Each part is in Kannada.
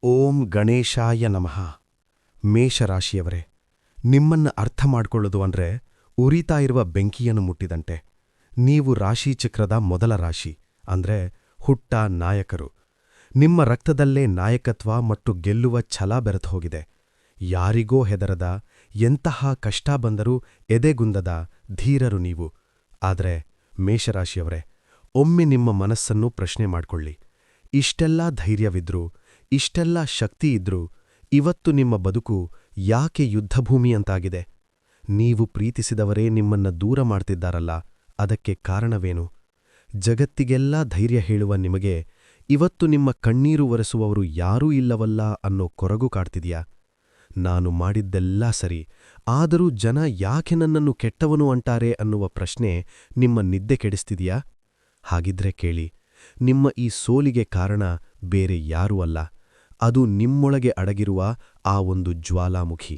ಓಂ ಗಣೇಶಾಯ ನಮಃ. ಮೇಷರಾಶಿಯವರೇ, ನಿಮ್ಮನ್ನ ಅರ್ಥ ಮಾಡ್ಕೊಳ್ಳೋದು ಅಂದ್ರೆ ಉರಿತಾ ಇರುವ ಬೆಂಕಿಯನ್ನು ಮುಟ್ಟಿದಂತೆ. ನೀವು ರಾಶಿಚಕ್ರದ ಮೊದಲ ರಾಶಿ, ಅಂದ್ರೆ ಹುಟ್ಟ ನಾಯಕರು. ನಿಮ್ಮ ರಕ್ತದಲ್ಲೇ ನಾಯಕತ್ವ ಮತ್ತು ಗೆಲ್ಲುವ ಛಲ ಬೆರೆತುಹೋಗಿದೆ. ಯಾರಿಗೋ ಹೆದರದ, ಎಂತಹ ಕಷ್ಟ ಬಂದರೂ ಎದೆಗುಂದದ ಧೀರರು ನೀವು. ಆದ್ರೆ ಮೇಷರಾಶಿಯವರೇ, ಒಮ್ಮೆ ನಿಮ್ಮ ಮನಸ್ಸನ್ನು ಪ್ರಶ್ನೆ ಮಾಡ್ಕೊಳ್ಳಿ. ಇಷ್ಟೆಲ್ಲ ಧೈರ್ಯವಿದ್ರೂ, ಇಷ್ಟೆಲ್ಲ ಶಕ್ತಿಯಿದ್ರೂ ಇವತ್ತು ನಿಮ್ಮ ಬದುಕು ಯಾಕೆ ಯುದ್ಧಭೂಮಿಯಂತಾಗಿದೆ? ನೀವು ಪ್ರೀತಿಸಿದವರೇ ನಿಮ್ಮನ್ನ ದೂರ ಮಾಡ್ತಿದ್ದಾರಲ್ಲ, ಅದಕ್ಕೆ ಕಾರಣವೇನು? ಜಗತ್ತಿಗೆಲ್ಲ ಧೈರ್ಯ ಹೇಳುವ ನಿಮಗೆ ಇವತ್ತು ನಿಮ್ಮ ಕಣ್ಣೀರು ಒರೆಸುವವರು ಯಾರೂ ಇಲ್ಲವಲ್ಲ ಅನ್ನೋ ಕೊರಗು ಕಾಡ್ತಿದ್ಯಾ? ನಾನು ಮಾಡಿದ್ದೆಲ್ಲ ಸರಿ, ಆದರೂ ಜನ ಯಾಕೆ ನನ್ನನ್ನು ಕೆಟ್ಟವನು ಅಂತಾರೆ ಅನ್ನುವ ಪ್ರಶ್ನೆ ನಿಮ್ಮ ನಿದ್ದೆ ಕೆಡಿಸ್ತಿದೆಯಾ? ಹಾಗಿದ್ರೆ ಕೇಳಿ, ನಿಮ್ಮ ಈ ಸೋಲಿಗೆ ಕಾರಣ ಬೇರೆ ಯಾರೂ ಅಲ್ಲ. ಅದು ನಿಮ್ಮೊಳಗೆ ಅಡಗಿರುವ ಆ ಒಂದು ಜ್ವಾಲಾಮುಖಿ.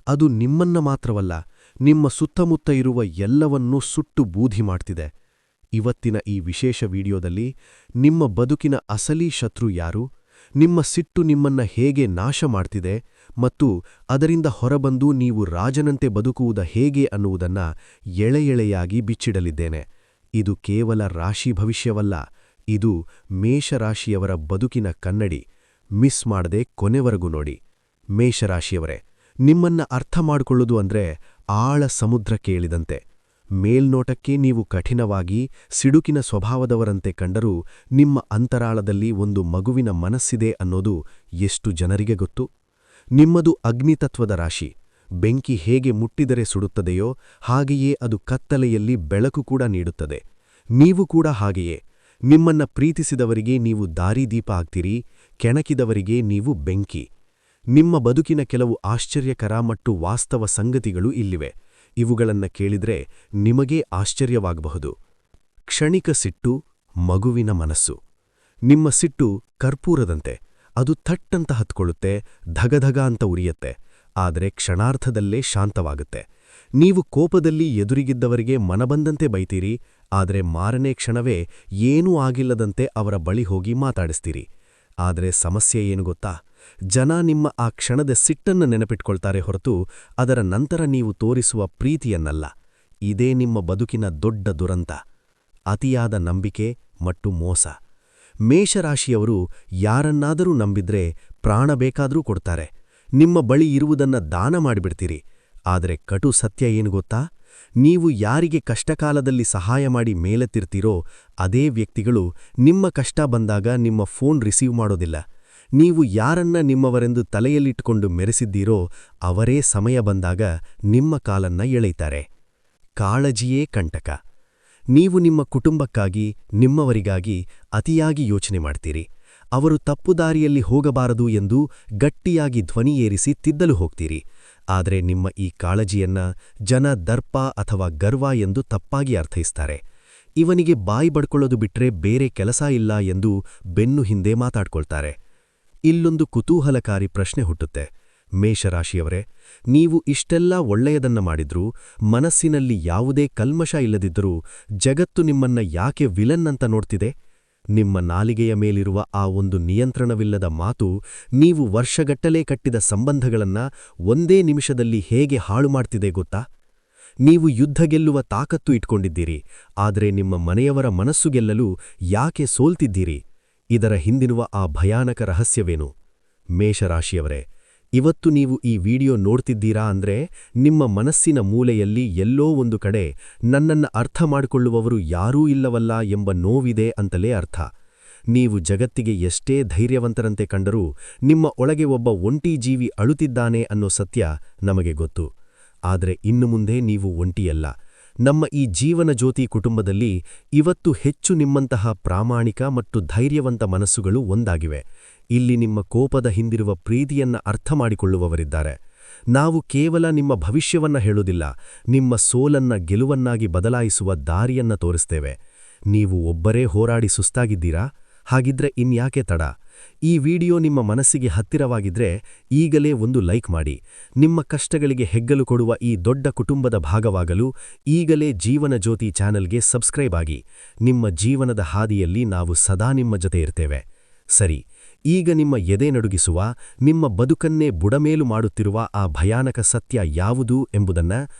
ಅದು ನಿಮ್ಮನ್ನ ಮಾತ್ರವಲ್ಲ, ನಿಮ್ಮ ಸುತ್ತಮುತ್ತ ಇರುವ ಎಲ್ಲವನ್ನೂ ಸುಟ್ಟು ಬೂದಿ ಮಾಡ್ತಿದೆ. ಇವತ್ತಿನ ಈ ವಿಶೇಷ ವಿಡಿಯೋದಲ್ಲಿ ನಿಮ್ಮ ಬದುಕಿನ ಅಸಲಿ ಶತ್ರು ಯಾರು, ನಿಮ್ಮ ಸಿಟ್ಟು ನಿಮ್ಮನ್ನ ಹೇಗೆ ನಾಶ ಮಾಡ್ತಿದೆ ಮತ್ತು ಅದರಿಂದ ಹೊರಬಂದು ನೀವು ರಾಜನಂತೆ ಬದುಕುವುದ ಹೇಗೆ ಅನ್ನುವುದನ್ನ ಎಳೆಯಾಗಿ ಬಿಚ್ಚಿಡಲಿದ್ದೇನೆ. ಇದು ಕೇವಲ ರಾಶಿ ಭವಿಷ್ಯವಲ್ಲ, ಇದು ಮೇಷರಾಶಿಯವರ ಬದುಕಿನ ಕನ್ನಡಿ. ಮಿಸ್ ಮಾಡದೆ ಕೊನೆವರೆಗೂ ನೋಡಿ. ಮೇಷರಾಶಿಯವರೇ, ನಿಮ್ಮನ್ನ ಅರ್ಥ ಮಾಡಿಕೊಳ್ಳುವುದು ಅಂದ್ರೆ ಆಳ ಸಮುದ್ರ ಕೇಳಿದಂತೆ. ಮೇಲ್ನೋಟಕ್ಕೆ ನೀವು ಕಠಿಣವಾಗಿ ಸಿಡುಕಿನ ಸ್ವಭಾವದವರಂತೆ ಕಂಡರೂ ನಿಮ್ಮ ಅಂತರಾಳದಲ್ಲಿ ಒಂದು ಮಗುವಿನ ಮನಸ್ಸಿದೆ ಅನ್ನೋದು ಎಷ್ಟು ಜನರಿಗೆ ಗೊತ್ತು? ನಿಮ್ಮದು ಅಗ್ನಿತತ್ವದ ರಾಶಿ. ಬೆಂಕಿ ಹೇಗೆ ಮುಟ್ಟಿದರೆ ಸುಡುತ್ತದೆಯೋ ಹಾಗೆಯೇ ಅದು ಕತ್ತಲೆಯಲ್ಲಿ ಬೆಳಕು ಕೂಡ ನೀಡುತ್ತದೆ. ನೀವು ಕೂಡ ಹಾಗೆಯೇ. ನಿಮ್ಮನ್ನ ಪ್ರೀತಿಸಿದವರಿಗೆ ನೀವು ದಾರಿದೀಪ ಆಗ್ತೀರಿ, ಕೆಣಕಿದವರಿಗೆ ನೀವು ಬೆಂಕಿ. ನಿಮ್ಮ ಬದುಕಿನ ಕೆಲವು ಆಶ್ಚರ್ಯಕರ ಮತ್ತು ವಾಸ್ತವ ಸಂಗತಿಗಳು ಇಲ್ಲಿವೆ. ಇವುಗಳನ್ನ ಕೇಳಿದ್ರೆ ನಿಮಗೇ ಆಶ್ಚರ್ಯವಾಗಬಹುದು. ಕ್ಷಣಿಕ ಸಿಟ್ಟು, ಮಗುವಿನ ಮನಸ್ಸು. ನಿಮ್ಮ ಸಿಟ್ಟು ಕರ್ಪೂರದಂತೆ. ಅದು ಥಟ್ಟಂತ ಹತ್ಕೊಳ್ಳುತ್ತೆ, ಧಗಧಗ ಅಂತ ಉರಿಯತ್ತೆ, ಆದರೆ ಕ್ಷಣಾರ್ಧದಲ್ಲೇ ಶಾಂತವಾಗುತ್ತೆ. ನೀವು ಕೋಪದಲ್ಲಿ ಎದುರಿಗಿದ್ದವರಿಗೆ ಮನಬಂದಂತೆ ಬೈತೀರಿ, ಆದರೆ ಮಾರನೇ ಕ್ಷಣವೇ ಏನೂ ಆಗಿಲ್ಲದಂತೆ ಅವರ ಬಳಿ ಹೋಗಿ ಮಾತಾಡಿಸ್ತೀರಿ. ಆದರೆ ಸಮಸ್ಯೆ ಏನು ಗೊತ್ತಾ? ಜನ ನಿಮ್ಮ ಆ ಕ್ಷಣದ ಸಿಟ್ಟನ್ನು ನೆನಪಿಟ್ಕೊಳ್ತಾರೆ ಹೊರತು ಅದರ ನಂತರ ನೀವು ತೋರಿಸುವ ಪ್ರೀತಿಯನ್ನಲ್ಲ. ಇದೇ ನಿಮ್ಮ ಬದುಕಿನ ದೊಡ್ಡ ದುರಂತ. ಅತಿಯಾದ ನಂಬಿಕೆ ಮತ್ತು ಮೋಸ. ಮೇಷರಾಶಿಯವರು ಯಾರನ್ನಾದರೂ ನಂಬಿದ್ರೆ ಪ್ರಾಣ ಬೇಕಾದರೂ ಕೊಡ್ತಾರೆ. ನಿಮ್ಮ ಬಳಿ ಇರುವುದನ್ನ ದಾನ ಮಾಡಿಬಿಡ್ತೀರಿ. ಆದರೆ ಕಟು ಸತ್ಯ ಏನು ಗೊತ್ತಾ? ನೀವು ಯಾರಿಗೆ ಕಷ್ಟಕಾಲದಲ್ಲಿ ಸಹಾಯ ಮಾಡಿ ಮೇಲೆತ್ತಿರ್ತೀರೋ ಅದೇ ವ್ಯಕ್ತಿಗಳು ನಿಮ್ಮ ಕಷ್ಟ ಬಂದಾಗ ನಿಮ್ಮ ಫೋನ್ ರಿಸೀವ್ ಮಾಡೋದಿಲ್ಲ. ನೀವು ಯಾರನ್ನ ನಿಮ್ಮವರೆಂದು ತಲೆಯಲ್ಲಿಟ್ಟುಕೊಂಡು ಮೆರೆಸಿದ್ದೀರೋ ಅವರೇ ಸಮಯ ಬಂದಾಗ ನಿಮ್ಮ ಕಾಲನ್ನ ಎಳೆಯುತ್ತಾರೆ. ಕಾಳಜಿಯೇ ಕಂಟಕ. ನೀವು ನಿಮ್ಮ ಕುಟುಂಬಕ್ಕಾಗಿ, ನಿಮ್ಮವರಿಗಾಗಿ ಅತಿಯಾಗಿ ಯೋಚನೆ ಮಾಡ್ತೀರಿ. ಅವರು ತಪ್ಪುದಾರಿಯಲ್ಲಿ ಹೋಗಬಾರದು ಎಂದು ಗಟ್ಟಿಯಾಗಿ ಧ್ವನಿ ಏರಿಸಿ ತಿದ್ದಲು ಹೋಗ್ತೀರಿ. ಆದರೆ ನಿಮ್ಮ ಈ ಕಾಳಜಿಯನ್ನ ಜನ ದರ್ಪ ಅಥವಾ ಗರ್ವ ಎಂದು ತಪ್ಪಾಗಿ ಅರ್ಥೈಸ್ತಾರೆ. ಇವನಿಗೆ ಬಾಯಿ ಬಡ್ಕೊಳ್ಳೋದು ಬಿಟ್ರೆ ಬೇರೆ ಕೆಲಸ ಇಲ್ಲ ಎಂದು ಬೆನ್ನು ಹಿಂದೆ ಮಾತಾಡ್ಕೊಳ್ತಾರೆ. ಇಲ್ಲೊಂದು ಕುತೂಹಲಕಾರಿ ಪ್ರಶ್ನೆ ಹುಟ್ಟುತ್ತೆ. ಮೇಷರಾಶಿಯವರೇ, ನೀವು ಇಷ್ಟೆಲ್ಲ ಒಳ್ಳೆಯದನ್ನ ಮಾಡಿದ್ರೂ, ಮನಸ್ಸಿನಲ್ಲಿ ಯಾವುದೇ ಕಲ್ಮಶ ಇಲ್ಲದಿದ್ದರೂ ಜಗತ್ತು ನಿಮ್ಮನ್ನ ಯಾಕೆ ವಿಲನ್ ಅಂತ ನೋಡ್ತಿದೆ? ನಿಮ್ಮ ನಾಲಿಗೆಯ ಮೇಲಿರುವ ಆ ಒಂದು ನಿಯಂತ್ರಣವಿಲ್ಲದ ಮಾತು ನೀವು ವರ್ಷಗಟ್ಟಲೆ ಕಟ್ಟಿದ ಸಂಬಂಧಗಳನ್ನ ಒಂದೇ ನಿಮಿಷದಲ್ಲಿ ಹೇಗೆ ಹಾಳು ಮಾಡ್ತಿದೆ ಗೊತ್ತಾ? ನೀವು ಯುದ್ಧ ಗೆಲ್ಲುವ ತಾಕತ್ತು ಇಟ್ಕೊಂಡಿದ್ದೀರಿ, ಆದರೆ ನಿಮ್ಮ ಮನೆಯವರ ಮನಸ್ಸು ಗೆಲ್ಲಲು ಯಾಕೆ ಸೋಲ್ತಿದ್ದೀರಿ? ಇದರ ಹಿಂದಿರುವ ಆ ಭಯಾನಕ ರಹಸ್ಯವೇನು? ಮೇಷರಾಶಿಯವರೇ, ಇವತ್ತು ನೀವು ಈ ವಿಡಿಯೋ ನೋಡ್ತಿದ್ದೀರಾ ಅಂದ್ರೆ ನಿಮ್ಮ ಮನಸ್ಸಿನ ಮೂಲೆಯಲ್ಲಿ ಎಲ್ಲೋ ಒಂದು ಕಡೆ ನನ್ನನ್ನ ಅರ್ಥ ಮಾಡಿಕೊಳ್ಳುವವರು ಯಾರೂ ಇಲ್ಲವಲ್ಲ ಎಂಬ ನೋವಿದೆ ಅಂತಲೇ ಅರ್ಥ. ನೀವು ಜಗತ್ತಿಗೆ ಎಷ್ಟೇ ಧೈರ್ಯವಂತರಂತೆ ಕಂಡರೂ ನಿಮ್ಮ ಒಳಗೆ ಒಬ್ಬ ಒಂಟಿ ಜೀವಿ ಅಳುತ್ತಿದ್ದಾನೆ ಅನ್ನೋ ಸತ್ಯ ನಮಗೆ ಗೊತ್ತು. ಆದರೆ ಇನ್ನು ಮುಂದೆ ನೀವು ಒಂಟಿಯಲ್ಲ. ನಮ್ಮ ಈ ಜೀವನ ಜ್ಯೋತಿ ಕುಟುಂಬದಲ್ಲಿ ಇವತ್ತು ಹೆಚ್ಚು ನಿಮ್ಮಂತಹ ಪ್ರಾಮಾಣಿಕ ಮತ್ತು ಧೈರ್ಯವಂತ ಮನಸ್ಸುಗಳು ಒಂದಾಗಿವೆ. ಇಲ್ಲಿ ನಿಮ್ಮ ಕೋಪದ ಹಿಂದಿರುವ ಪ್ರೀತಿಯನ್ನ ಅರ್ಥ ಮಾಡಿಕೊಳ್ಳುವವರಿದ್ದಾರೆ. ನಾವು ಕೇವಲ ನಿಮ್ಮ ಭವಿಷ್ಯವನ್ನ ಹೇಳುವುದಿಲ್ಲ, ನಿಮ್ಮ ಸೋಲನ್ನ ಗೆಲುವನ್ನಾಗಿ ಬದಲಾಯಿಸುವ ದಾರಿಯನ್ನ ತೋರಿಸ್ತೇವೆ. ನೀವು ಒಬ್ಬರೇ ಹೋರಾಡಿ ಸುಸ್ತಾಗಿದ್ದೀರಾ? ಹಾಗಿದ್ರೆ ಇನ್ಯಾಕೆ ತಡ? ಈ ವಿಡಿಯೋ ನಿಮ್ಮ ಮನಸ್ಸಿಗೆ ಹತ್ತಿರವಾಗಿದ್ರೆ ಈಗಲೇ ಒಂದು ಲೈಕ್ ಮಾಡಿ. ನಿಮ್ಮ ಕಷ್ಟಗಳಿಗೆ ಹೆಗ್ಗಲು ಕೊಡುವ ಈ ದೊಡ್ಡ ಕುಟುಂಬದ ಭಾಗವಾಗಲು ಈಗಲೇ ಜೀವನ ಜ್ಯೋತಿ ಚಾನೆಲ್ಗೆ ಸಬ್ಸ್ಕ್ರೈಬ್ ಆಗಿ. ನಿಮ್ಮ ಜೀವನದ ಹಾದಿಯಲ್ಲಿ ನಾವು ಸದಾ ನಿಮ್ಮ ಜೊತೆ ಇರ್ತೇವೆ. ಸರಿ, ಈಗ ನಿಮ್ಮ ಎದೆ ನಡುಗಿಸುವ, ನಿಮ್ಮ ಬದುಕನ್ನೇ ಬುಡಮೇಲು ಮಾಡುತ್ತಿರುವ ಆ ಭಯಾನಕ ಸತ್ಯ ಯಾವುದು ಎಂಬುದನ್ನ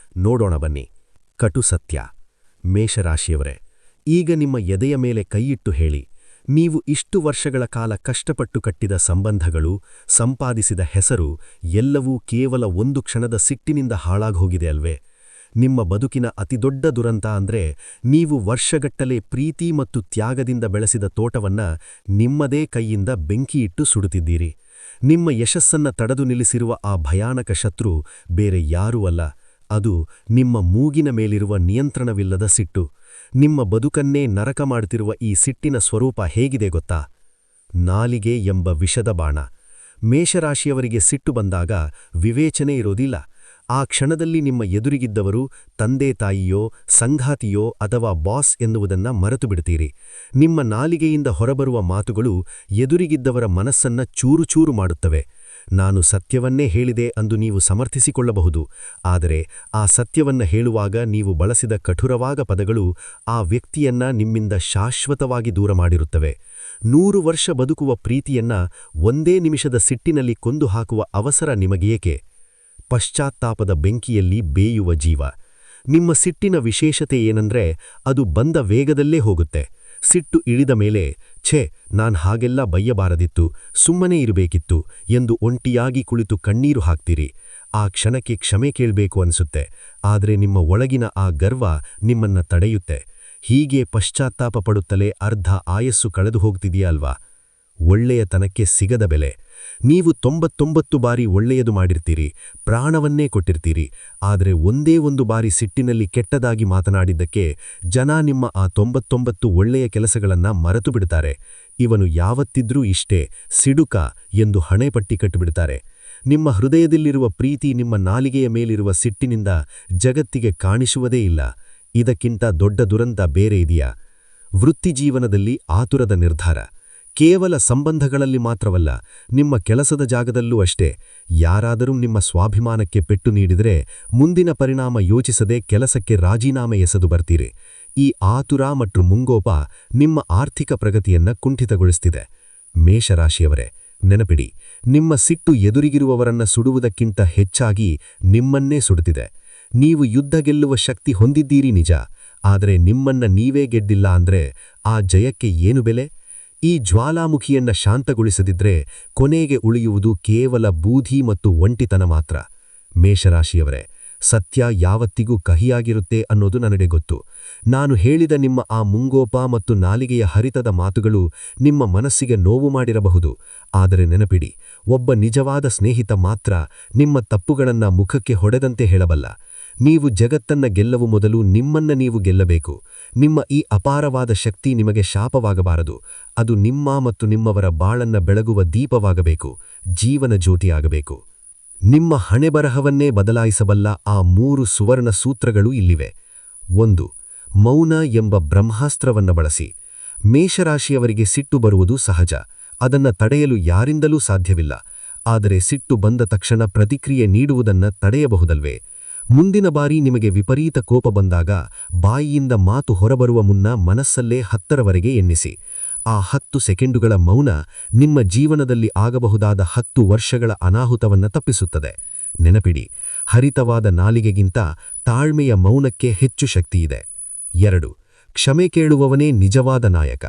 ನೋಡೋಣ ಬನ್ನಿ. ಕಟು ಸತ್ಯ. ಮೇಷರಾಶಿಯವರೇ, ಈಗ ನಿಮ್ಮ ಎದೆಯ ಮೇಲೆ ಕೈಯಿಟ್ಟು ಹೇಳಿ, ನೀವು ಇಷ್ಟು ವರ್ಷಗಳ ಕಾಲ ಕಷ್ಟಪಟ್ಟು ಕಟ್ಟಿದ ಸಂಬಂಧಗಳು, ಸಂಪಾದಿಸಿದ ಹೆಸರು ಎಲ್ಲವೂ ಕೇವಲ ಒಂದು ಕ್ಷಣದ ಸಿಟ್ಟಿನಿಂದ ಹಾಳಾಗ್ಹೋಗಿದೆ ಅಲ್ವೇ? ನಿಮ್ಮ ಬದುಕಿನ ಅತಿದೊಡ್ಡ ದುರಂತ ಅಂದ್ರೆ ನೀವು ವರ್ಷಗಟ್ಟಲೆ ಪ್ರೀತಿ ಮತ್ತು ತ್ಯಾಗದಿಂದ ಬೆಳೆಸಿದ ತೋಟವನ್ನ ನಿಮ್ಮದೇ ಕೈಯಿಂದ ಬೆಂಕಿಯಿಟ್ಟು ಸುಡುತ್ತಿದ್ದೀರಿ. ನಿಮ್ಮ ಯಶಸ್ಸನ್ನ ತಡೆದು ನಿಲ್ಲಿಸಿರುವ ಆ ಭಯಾನಕ ಶತ್ರು ಬೇರೆ ಯಾರೂ ಅಲ್ಲ, ಅದು ನಿಮ್ಮ ಮೂಗಿನ ಮೇಲಿರುವ ನಿಯಂತ್ರಣವಿಲ್ಲದ ಸಿಟ್ಟು. ನಿಮ್ಮ ಬದುಕನ್ನೇ ನರಕ ಮಾಡುತ್ತಿರುವ ಈ ಸಿಟ್ಟಿನ ಸ್ವರೂಪ ಹೇಗಿದೆ ಗೊತ್ತಾ? ನಾಲಿಗೆ ಎಂಬ ವಿಷದ ಬಾಣ. ಮೇಷರಾಶಿಯವರಿಗೆ ಸಿಟ್ಟು ಬಂದಾಗ ವಿವೇಚನೆ ಇರೋದಿಲ್ಲ. ಆ ಕ್ಷಣದಲ್ಲಿ ನಿಮ್ಮ ಎದುರಿಗಿದ್ದವರು ತಂದೆ ತಾಯಿಯೋ, ಸಂಗಾತಿಯೋ ಅಥವಾ ಬಾಸ್ ಎನ್ನುವುದನ್ನ ಮರೆತು ಬಿಡ್ತೀರಿ. ನಿಮ್ಮ ನಾಲಿಗೆಯಿಂದ ಹೊರಬರುವ ಮಾತುಗಳು ಎದುರಿಗಿದ್ದವರ ಮನಸ್ಸನ್ನ ಚೂರು ಮಾಡುತ್ತವೆ. ನಾನು ಸತ್ಯವನ್ನೇ ಹೇಳಿದೆ ಅಂದು ನೀವು ಸಮರ್ಥಿಸಿಕೊಳ್ಳಬಹುದು, ಆದರೆ ಆ ಸತ್ಯವನ್ನ ಹೇಳುವಾಗ ನೀವು ಬಳಸಿದ ಕಠುರವಾದ ಪದಗಳು ಆ ವ್ಯಕ್ತಿಯನ್ನ ನಿಮ್ಮಿಂದ ಶಾಶ್ವತವಾಗಿ ದೂರ ಮಾಡಿರುತ್ತವೆ. 100 ವರ್ಷ ಬದುಕುವ ಪ್ರೀತಿಯನ್ನ ಒಂದೇ ನಿಮಿಷದ ಸಿಟ್ಟಿನಲ್ಲಿ ಕೊಂದು ಹಾಕುವ ಅವಸರ ನಿಮಗೇಕೆ? ಪಶ್ಚಾತ್ತಾಪದ ಬೆಂಕಿಯಲ್ಲಿ ಬೇಯುವ ಜೀವ. ನಿಮ್ಮ ಸಿಟ್ಟಿನ ವಿಶೇಷತೆ ಏನಂದ್ರೆ ಅದು ಬಂದ ವೇಗದಲ್ಲೇ ಹೋಗುತ್ತೆ. ಸಿಟ್ಟು ಇಳಿದ ಮೇಲೆ ಛೇ, ನಾನ್ ಹಾಗೆಲ್ಲ ಬಯ್ಯಬಾರದಿತ್ತು, ಸುಮ್ಮನೆ ಇರಬೇಕಿತ್ತು ಎಂದು ಒಂಟಿಯಾಗಿ ಕುಳಿತು ಕಣ್ಣೀರು ಹಾಕ್ತೀರಿ. ಆ ಕ್ಷಣಕ್ಕೆ ಕ್ಷಮೆ ಕೇಳಬೇಕು ಅನಿಸುತ್ತೆ, ಆದರೆ ನಿಮ್ಮ ಒಳಗಿನ ಆ ಗರ್ವ ನಿಮ್ಮನ್ನ ತಡೆಯುತ್ತೆ. ಹೀಗೆ ಪಶ್ಚಾತ್ತಾಪ ಪಡುತ್ತಲೇ ಅರ್ಧ ಆಯಸ್ಸು ಕಳೆದು ಹೋಗ್ತಿದೆಯಾ ಅಲ್ವಾ? ಒಳ್ಳೆಯತನಕ್ಕೆ ಸಿಗದ ಬೆಲೆ. ನೀವು 99 ಬಾರಿ ಒಳ್ಳೆಯದು ಮಾಡಿರ್ತೀರಿ, ಪ್ರಾಣವನ್ನೇ ಕೊಟ್ಟಿರ್ತೀರಿ, ಆದರೆ ಒಂದೇ ಒಂದು ಬಾರಿ ಸಿಟ್ಟಿನಲ್ಲಿ ಕೆಟ್ಟದಾಗಿ ಮಾತನಾಡಿದ್ದಕ್ಕೆ ಜನ ನಿಮ್ಮ ಆ 99 ಒಳ್ಳೆಯ ಕೆಲಸಗಳನ್ನ ಮರೆತು ಬಿಡ್ತಾರೆ. ಇವನು ಯಾವತ್ತಿದ್ರೂ ಇಷ್ಟೇ ಸಿಡುಕ ಎಂದು ಹಣೆಪಟ್ಟಿ ಕಟ್ಟಿಬಿಡ್ತಾರೆ. ನಿಮ್ಮ ಹೃದಯದಲ್ಲಿರುವ ಪ್ರೀತಿ ನಿಮ್ಮ ನಾಲಿಗೆಯ ಮೇಲಿರುವ ಸಿಟ್ಟಿನಿಂದ ಜಗತ್ತಿಗೆ ಕಾಣಿಸುವುದೇ ಇಲ್ಲ. ಇದಕ್ಕಿಂತ ದೊಡ್ಡ ದುರಂತ ಬೇರೆ ಇದೆಯಾ? ವೃತ್ತಿಜೀವನದಲ್ಲಿ ಆತುರದ ನಿರ್ಧಾರ. ಕೇವಲ ಸಂಬಂಧಗಳಲ್ಲಿ ಮಾತ್ರವಲ್ಲ, ನಿಮ್ಮ ಕೆಲಸದ ಜಾಗದಲ್ಲೂ ಅಷ್ಟೇ. ಯಾರಾದರೂ ನಿಮ್ಮ ಸ್ವಾಭಿಮಾನಕ್ಕೆ ಪೆಟ್ಟು ನೀಡಿದರೆ ಮುಂದಿನ ಪರಿಣಾಮ ಯೋಚಿಸದೆ ಕೆಲಸಕ್ಕೆ ರಾಜೀನಾಮೆ ಎಸೆದು ಬರ್ತೀರಿ. ಈ ಆತುರ ಮತ್ತು ಮುಂಗೋಪ ನಿಮ್ಮ ಆರ್ಥಿಕ ಪ್ರಗತಿಯನ್ನ ಕುಂಠಿತಗೊಳಿಸುತ್ತಿದೆ. ಮೇಷರಾಶಿಯವರೇ, ನೆನಪಿಡಿ, ನಿಮ್ಮ ಸಿಟ್ಟು ಎದುರಿಗಿರುವವರನ್ನ ಸುಡುವುದಕ್ಕಿಂತ ಹೆಚ್ಚಾಗಿ ನಿಮ್ಮನ್ನೇ ಸುಡುತ್ತಿದೆ. ನೀವು ಯುದ್ಧ ಗೆಲ್ಲುವ ಶಕ್ತಿ ಹೊಂದಿದ್ದೀರಿ ನಿಜ, ಆದರೆ ನಿಮ್ಮನ್ನ ನೀವೇ ಗೆದ್ದಿಲ್ಲ ಅಂದ್ರೆ ಆ ಜಯಕ್ಕೆ ಏನು ಬೆಲೆ? ಈ ಜ್ವಾಲಾಮುಖಿಯನ್ನ ಶಾಂತಗೊಳಿಸದಿದ್ರೆ ಕೊನೆಗೆ ಉಳಿಯುವುದು ಕೇವಲ ಬೂದಿ ಮತ್ತು ಒಂಟಿತನ ಮಾತ್ರ. ಮೇಷರಾಶಿಯವರೇ, ಸತ್ಯ ಯಾವತ್ತಿಗೂ ಕಹಿಯಾಗಿರುತ್ತೆ ಅನ್ನೋದು ನನಗೆ ಗೊತ್ತು. ನಾನು ಹೇಳಿದ ನಿಮ್ಮ ಆ ಮುಂಗೋಪ ಮತ್ತು ನಾಲಿಗೆಯ ಹರಿತದ ಮಾತುಗಳು ನಿಮ್ಮ ಮನಸ್ಸಿಗೆ ನೋವು ಮಾಡಿರಬಹುದು, ಆದರೆ ನೆನಪಿಡಿ, ಒಬ್ಬ ನಿಜವಾದ ಸ್ನೇಹಿತ ಮಾತ್ರ ನಿಮ್ಮ ತಪ್ಪುಗಳನ್ನ ಮುಖಕ್ಕೆ ಹೊಡೆದಂತೆ ಹೇಳಬಲ್ಲ. ನೀವು ಜಗತ್ತನ್ನ ಗೆಲ್ಲವು ಮೊದಲು ನಿಮ್ಮನ್ನ ನೀವು ಗೆಲ್ಲಬೇಕು. ನಿಮ್ಮ ಈ ಅಪಾರವಾದ ಶಕ್ತಿ ನಿಮಗೆ ಶಾಪವಾಗಬಾರದು, ಅದು ನಿಮ್ಮ ಮತ್ತು ನಿಮ್ಮವರ ಬಾಳನ್ನ ಬೆಳಗುವ ದೀಪವಾಗಬೇಕು, ಜೀವನ ಜ್ಯೋತಿಯಾಗಬೇಕು. ನಿಮ್ಮ ಹಣೆಬರಹವನ್ನೇ ಬದಲಾಯಿಸಬಲ್ಲ ಆ 3 ಸುವರ್ಣ ಸೂತ್ರಗಳು ಇಲ್ಲಿವೆ. 1. ಮೌನ ಎಂಬ ಬ್ರಹ್ಮಾಸ್ತ್ರವನ್ನ ಬಳಸಿ. ಮೇಷರಾಶಿಯವರಿಗೆ ಸಿಟ್ಟು ಬರುವುದು ಸಹಜ, ಅದನ್ನ ತಡೆಯಲು ಯಾರಿಂದಲೂ ಸಾಧ್ಯವಿಲ್ಲ. ಆದರೆ ಸಿಟ್ಟು ಬಂದ ತಕ್ಷಣ ಪ್ರತಿಕ್ರಿಯೆ ನೀಡುವುದನ್ನ ತಡೆಯಬಹುದಲ್ವೇ? ಮುಂದಿನ ಬಾರಿ ನಿಮಗೆ ವಿಪರೀತ ಕೋಪ ಬಂದಾಗ ಬಾಯಿಯಿಂದ ಮಾತು ಹೊರಬರುವ ಮುನ್ನ ಮನಸ್ಸಲ್ಲೇ 10ರವರೆಗೆ ಎನ್ನಿಸಿ. ಆ 10 ಸೆಕೆಂಡುಗಳ ಮೌನ ನಿಮ್ಮ ಜೀವನದಲ್ಲಿ ಆಗಬಹುದಾದ 10 ವರ್ಷಗಳ ಅನಾಹುತವನ್ನ ತಪ್ಪಿಸುತ್ತದೆ. ನೆನಪಿಡಿ, ಹರಿತವಾದ ನಾಲಿಗೆಗಿಂತ ತಾಳ್ಮೆಯ ಮೌನಕ್ಕೆ ಹೆಚ್ಚು ಶಕ್ತಿಯಿದೆ. 2. ಕ್ಷಮೆ ಕೇಳುವವನೇ ನಿಜವಾದ ನಾಯಕ.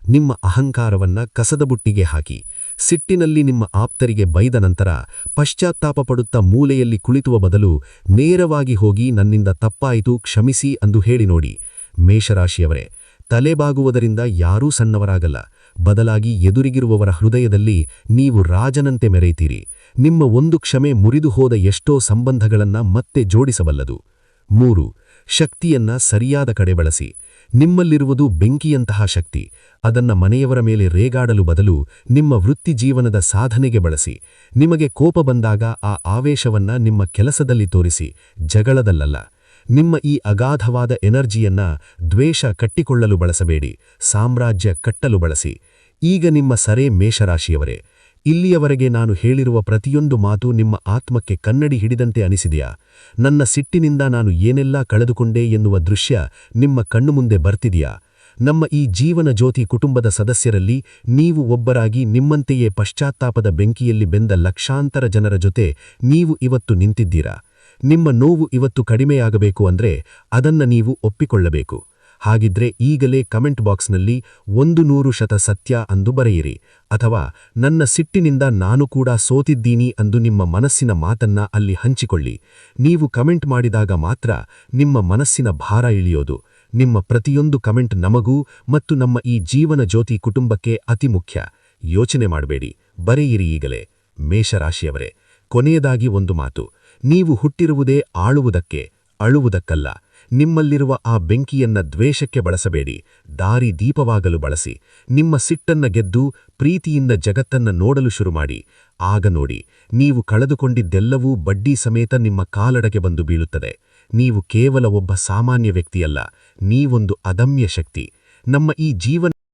ನಿಮ್ಮ ಅಹಂಕಾರವನ್ನ ಕಸದ ಬುಟ್ಟಿಗೆ ಹಾಕಿ. ಸಿಟ್ಟಿನಲ್ಲಿ ನಿಮ್ಮ ಆಪ್ತರಿಗೆ ಬೈದ ನಂತರ ಪಶ್ಚಾತ್ತಾಪ ಪಡುತ್ತಾ ಮೂಲೆಯಲ್ಲಿ ಕುಳಿತುವ ಬದಲು ನೇರವಾಗಿ ಹೋಗಿ ನನ್ನಿಂದ ತಪ್ಪಾಯಿತು, ಕ್ಷಮಿಸಿ ಅಂದು ಹೇಳಿ ನೋಡಿ. ಮೇಷರಾಶಿಯವರೇ, ತಲೆಬಾಗುವುದರಿಂದ ಯಾರೂ ಸಣ್ಣವರಾಗಲ್ಲ, ಬದಲಾಗಿ ಎದುರಿಗಿರುವವರ ಹೃದಯದಲ್ಲಿ ನೀವು ರಾಜನಂತೆ ಮೆರೆಯುತ್ತೀರಿ. ನಿಮ್ಮ ಒಂದು ಕ್ಷಮೆ ಮುರಿದು ಹೋದ ಎಷ್ಟೋ ಸಂಬಂಧಗಳನ್ನ ಮತ್ತೆ ಜೋಡಿಸಬಲ್ಲದು. 3. ಶಕ್ತಿಯನ್ನ ಸರಿಯಾದ ಕಡೆ ಬಳಸಿ. ನಿಮ್ಮಲ್ಲಿರುವುದು ಬೆಂಕಿಯಂತಹ ಶಕ್ತಿ, ಅದನ್ನ ಮನೆಯವರ ಮೇಲೆ ರೇಗಾಡಲು ಬದಲು ನಿಮ್ಮ ವೃತ್ತಿ ಜೀವನದ ಸಾಧನೆಗೆ ಬಳಸಿ. ನಿಮಗೆ ಕೋಪ ಬಂದಾಗ ಆ ಆವೇಶವನ್ನ ನಿಮ್ಮ ಕೆಲಸದಲ್ಲಿ ತೋರಿಸಿ, ಜಗಳದಲ್ಲಲ್ಲ. ನಿಮ್ಮ ಈ ಅಗಾಧವಾದ ಎನರ್ಜಿಯನ್ನ ದ್ವೇಷ ಕಟ್ಟಿಕೊಳ್ಳಲು ಬಳಸಬೇಡಿ, ಸಾಮ್ರಾಜ್ಯ ಕಟ್ಟಲು ಬಳಸಿ. ಈಗ ನಿಮ್ಮ ಸರೇ ಮೇಷರಾಶಿಯವರೇ, ಇಲ್ಲಿಯವರೆಗೆ ನಾನು ಹೇಳಿರುವ ಪ್ರತಿಯೊಂದು ಮಾತು ನಿಮ್ಮ ಆತ್ಮಕ್ಕೆ ಕನ್ನಡಿ ಹಿಡಿದಂತೆ ಅನಿಸಿದೆಯಾ? ನನ್ನ ಸಿಟ್ಟಿನಿಂದ ನಾನು ಏನೆಲ್ಲಾ ಕಳೆದುಕೊಂಡೆ ಎನ್ನುವ ದೃಶ್ಯ ನಿಮ್ಮ ಕಣ್ಣು ಮುಂದೆ ಬರ್ತಿದೆಯಾ? ನಮ್ಮ ಈ ಜೀವನ ಜ್ಯೋತಿ ಕುಟುಂಬದ ಸದಸ್ಯರಲ್ಲಿ ನೀವು ಒಬ್ಬರಾಗಿ ನಿಮ್ಮಂತೆಯೇ ಪಶ್ಚಾತ್ತಾಪದ ಬೆಂಕಿಯಲ್ಲಿ ಬೆಂದ ಲಕ್ಷಾಂತರ ಜನರ ಜೊತೆ ನೀವು ಇವತ್ತು ನಿಂತಿದ್ದೀರಾ. ನಿಮ್ಮ ನೋವು ಇವತ್ತು ಕಡಿಮೆಯಾಗಬೇಕು ಅಂದ್ರೆ ಅದನ್ನ ನೀವು ಒಪ್ಪಿಕೊಳ್ಳಬೇಕು. ಹಾಗಿದ್ರೆ ಈಗಲೇ ಕಮೆಂಟ್ ಬಾಕ್ಸ್ನಲ್ಲಿ 100% ಸತ್ಯ ಅಂದು ಬರೆಯಿರಿ, ಅಥವಾ ನನ್ನ ಸಿಟ್ಟಿನಿಂದ ನಾನು ಕೂಡ ಸೋತಿದ್ದೀನಿ ಅಂದು ನಿಮ್ಮ ಮನಸ್ಸಿನ ಮಾತನ್ನ ಅಲ್ಲಿ ಹಂಚಿಕೊಳ್ಳಿ. ನೀವು ಕಮೆಂಟ್ ಮಾಡಿದಾಗ ಮಾತ್ರ ನಿಮ್ಮ ಮನಸ್ಸಿನ ಭಾರ ಇಳಿಯೋದು. ನಿಮ್ಮ ಪ್ರತಿಯೊಂದು ಕಮೆಂಟ್ ನಮಗೂ ಮತ್ತು ನಮ್ಮ ಈ ಜೀವನ ಜ್ಯೋತಿ ಕುಟುಂಬಕ್ಕೆ ಅತಿ ಮುಖ್ಯ. ಯೋಚನೆ ಮಾಡಬೇಡಿ, ಬರೆಯಿರಿ ಈಗಲೇ. ಮೇಷರಾಶಿಯವರೇ, ಕೊನೆಯದಾಗಿ ಒಂದು ಮಾತು. ನೀವು ಹುಟ್ಟಿರುವುದೇ ಆಳುವುದಕ್ಕೆ, ಅಳುವುದಕ್ಕಲ್ಲ. ನಿಮ್ಮಲ್ಲಿರುವ ಆ ಬೆಂಕಿಯನ್ನ ದ್ವೇಷಕ್ಕೆ ಬಳಸಬೇಡಿ, ದಾರಿ ದೀಪವಾಗಲು ಬಳಸಿ. ನಿಮ್ಮ ಸಿಟ್ಟನ್ನ ಗೆದ್ದು ಪ್ರೀತಿಯಿಂದ ಜಗತ್ತನ್ನ ನೋಡಲು ಶುರುಮಾಡಿ. ಆಗ ನೋಡಿ, ನೀವು ಕಳೆದುಕೊಂಡಿದ್ದೆಲ್ಲವೂ ಬಡ್ಡಿ ಸಮೇತ ನಿಮ್ಮ ಕಾಲಡಗೆ ಬಂದು ಬೀಳುತ್ತದೆ. ನೀವು ಕೇವಲ ಒಬ್ಬ ಸಾಮಾನ್ಯ ವ್ಯಕ್ತಿಯಲ್ಲ, ನೀವೊಂದು ಅದಮ್ಯ ಶಕ್ತಿ. ನಮ್ಮ ಈ ಜೀವನ